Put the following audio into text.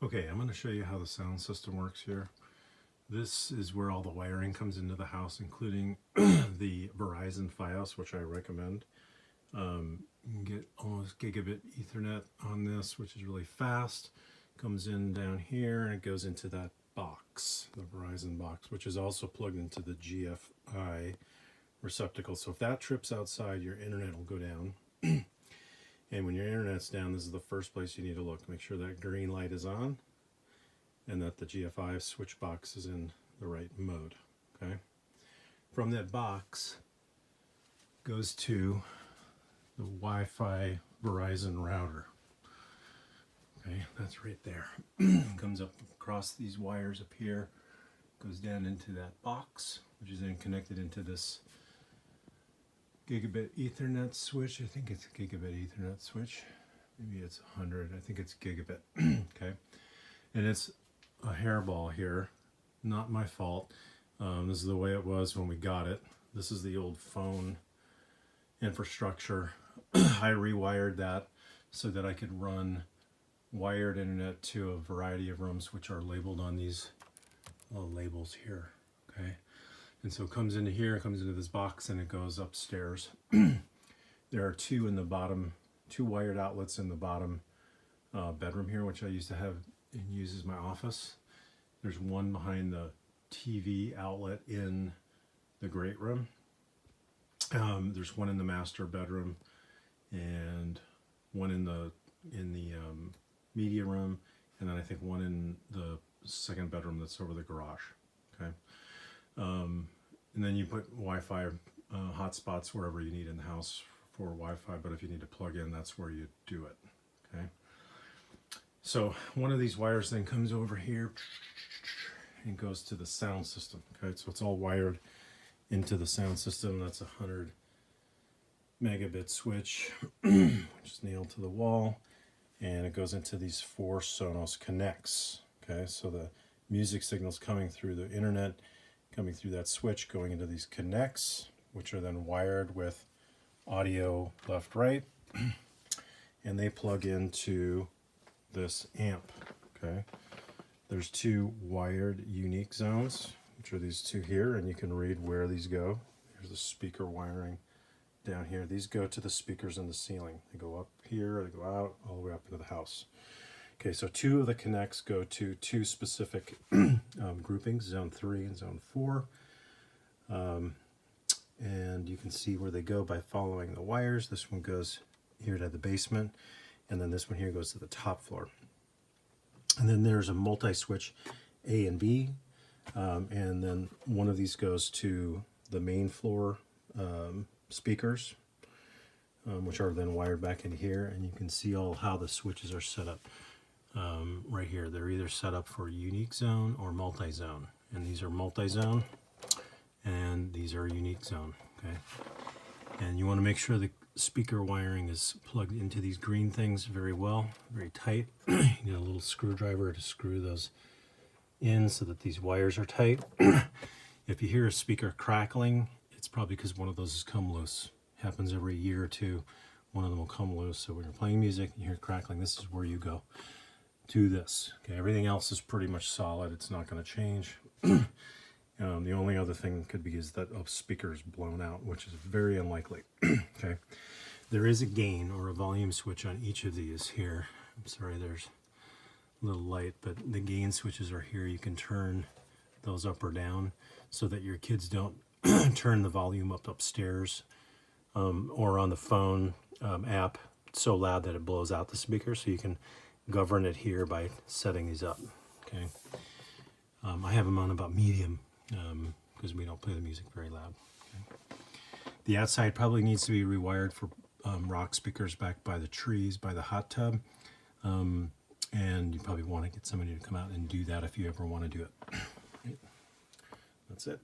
Okay, I'm going to show you how the sound system works here. This is where all the wiring comes into the house, including the Verizon Fios, which I recommend. You can get almost gigabit Ethernet on this, which is really fast. Comes in down here and it goes into that box, the Verizon box, which is also plugged into the GFI receptacle. So if that trips outside, your internet will go down. And when your internet's down, this is the first place you need to look. Make sure that green light is on and that the GFI switch box is in the right mode. Okay. From that box goes to the Wi-Fi Verizon router. Okay, that's right there. Comes up across these wires up here, goes down into that box, which is then connected into this gigabit Ethernet switch. I think it's a gigabit Ethernet switch. Maybe it's 100. I think it's gigabit. Okay, and it's a hairball here. Not my fault. This is the way it was when we got it. This is the old phone infrastructure. I rewired that so that I could run wired internet to a variety of rooms, which are labeled on these labels here. Okay. And so it comes into here, it comes into this box, and it goes upstairs. There are two in the bottom, two wired outlets in the bottom bedroom here, which I used to have and use as my office. There's one behind the TV outlet in the great room. There's one in the master bedroom, and one in the media room, and then I think one in the second bedroom that's over the garage. Okay. And then you put Wi-Fi hotspots wherever you need in the house for Wi-Fi, but if you need to plug in, that's where you do it. Okay. So one of these wires then comes over here and goes to the sound system. Okay, so it's all wired into the sound system. That's a 100 megabit switch, which is nailed to the wall, and it goes into these 4 Sonos connects. Okay, so the music signal's coming through the internet, coming through that switch, going into these connects, which are then wired with audio left, right, and they plug into this amp. Okay, there's 2 wired unique zones, which are these 2 here, and you can read where these go. Here's the speaker wiring down here. These go to the speakers in the ceiling. They go up here, they go out, all the way up into the house. Okay, so 2 of the connects go to 2 specific groupings, zone 3 and zone 4. And you can see where they go by following the wires. This one goes here to the basement, and then this one here goes to the top floor. And then there's a multi-switch A and B, and then one of these goes to the main floor speakers, which are then wired back in here, and you can see all how the switches are set up right here. They're either set up for unique zone or multi-zone, and these are multi-zone and these are unique zone. Okay, and you want to make sure the speaker wiring is plugged into these green things very well, very tight. You need a little screwdriver to screw those in so that these wires are tight. If you hear a speaker crackling, it's probably because one of those has come loose. It happens every year or two. One of them will come loose. So when you're playing music and you hear crackling, this is where you go to this. Okay, everything else is pretty much solid. It's not going to change. The only other thing could be is that a speaker is blown out, which is very unlikely. Okay, there is a gain or a volume switch on each of these here. I'm sorry, there's a little light, but the gain switches are here. You can turn those up or down so that your kids don't turn the volume up upstairs or on the phone app so loud that it blows out the speaker. So you can govern it here by setting these up. Okay, I have them on about medium because we don't play the music very loud. Okay. The outside probably needs to be rewired for rock speakers back by the trees, by the hot tub. And you probably want to get somebody to come out and do that if you ever want to do it. Right. That's it.